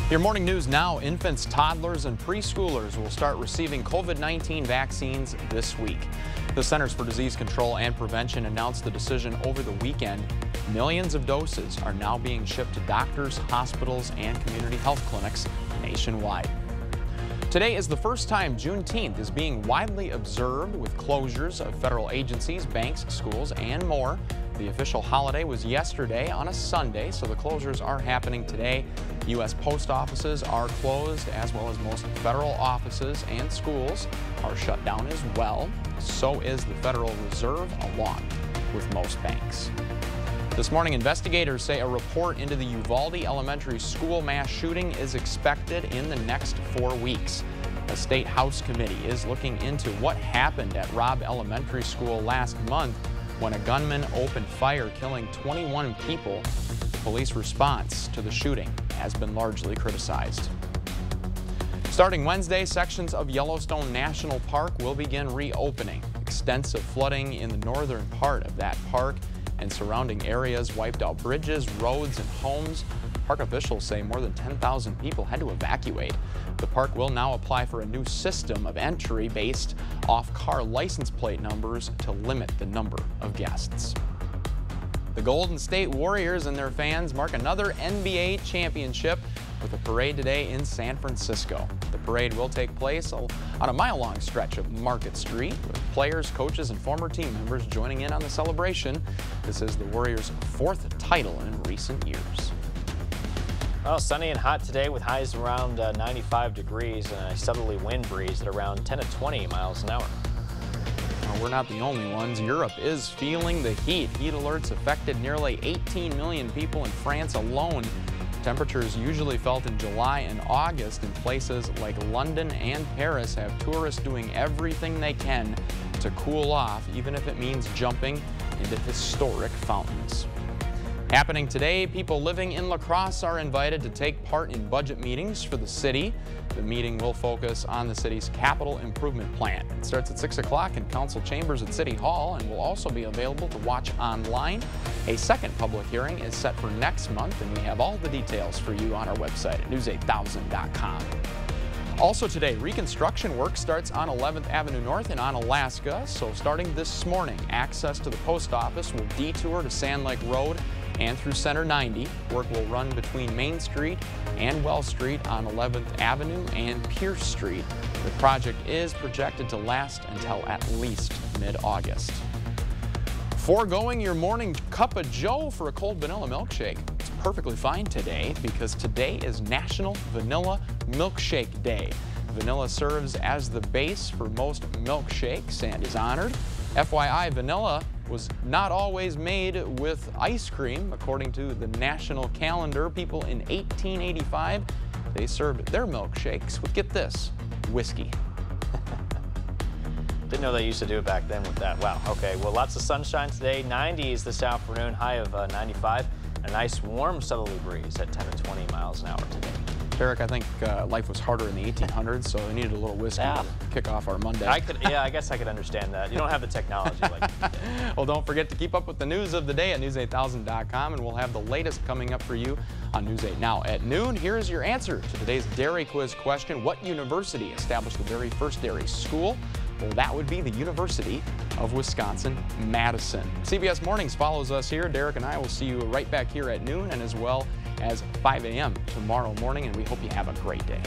Your morning news now. Infants, toddlers, and preschoolers will start receiving COVID-19 vaccines this week. The Centers for Disease Control and Prevention announced the decision over the weekend. Millions of doses are now being shipped to doctors, hospitals, and community health clinics nationwide. Today is the first time Juneteenth is being widely observed, with closures of federal agencies, banks, schools, and more. The official holiday was yesterday on a Sunday, so the closures are happening today. U.S. post offices are closed, as well as most federal offices and schools are shut down as well. So is the Federal Reserve, along with most banks. This morning, investigators say a report into the Uvalde Elementary School mass shooting is expected in the next 4 weeks. A state House committee is looking into what happened at Robb Elementary School last month when a gunman opened fire, killing 21 people. The police response to the shooting has been largely criticized. Starting Wednesday, sections of Yellowstone National Park will begin reopening. Extensive flooding in the northern part of that park and surrounding areas wiped out bridges, roads, and homes. Park officials say more than 10,000 people had to evacuate. The park will now apply for a new system of entry based off car license plate numbers to limit the number of guests. The Golden State Warriors and their fans mark another NBA championship with a parade today in San Francisco. The parade will take place on a mile-long stretch of Market Street, with players, coaches, and former team members joining in on the celebration. This is the Warriors' 4th title in recent years. Well, sunny and hot today with highs around 95 degrees and a southerly wind breeze at around 10 to 20 miles an hour. Well, we're not the only ones. Europe is feeling the heat. Heat alerts affected nearly 18 million people in France alone. Temperatures usually felt in July and August in places like London and Paris have tourists doing everything they can to cool off, even if it means jumping into historic fountains. Happening today, people living in La Crosse are invited to take part in budget meetings for the city. The meeting will focus on the city's capital improvement plan. It starts at 6 o'clock in council chambers at City Hall and will also be available to watch online. A second public hearing is set for next month, and we have all the details for you on our website at news8000.com. Also today, reconstruction work starts on 11th Avenue North in Onalaska. So starting this morning, access to the post office will detour to Sand Lake Road and through Center 90. Work will run between Main Street and Wells Street on 11th Avenue and Pierce Street. The project is projected to last until at least mid-August. Foregoing your morning cup of joe for a cold vanilla milkshake. It's perfectly fine today because today is National Vanilla Milkshake Day. Vanilla serves as the base for most milkshakes and is honored. FYI, vanilla was not always made with ice cream. According to the national calendar, people in 1885, they served their milkshakes with, get this, whiskey. Didn't know they used to do it back then with that. Wow, okay, well, lots of sunshine today. 90s this afternoon, high of 95. A nice warm southerly breeze at 10 to 20 miles an hour today. Derek, I think life was harder in the 1800s, so they needed a little whiskey to kick off our Monday. I guess I could understand that. You don't have the technology like you did. Well, don't forget to keep up with the news of the day at news8000.com, and we'll have the latest coming up for you on News 8 Now at noon. Here's your answer to today's dairy quiz question. What university established the very first dairy school? Well, that would be the University of Wisconsin-Madison. CBS Mornings follows us here. Derek and I will see you right back here at noon and as well as 5 a.m. tomorrow morning, and we hope you have a great day.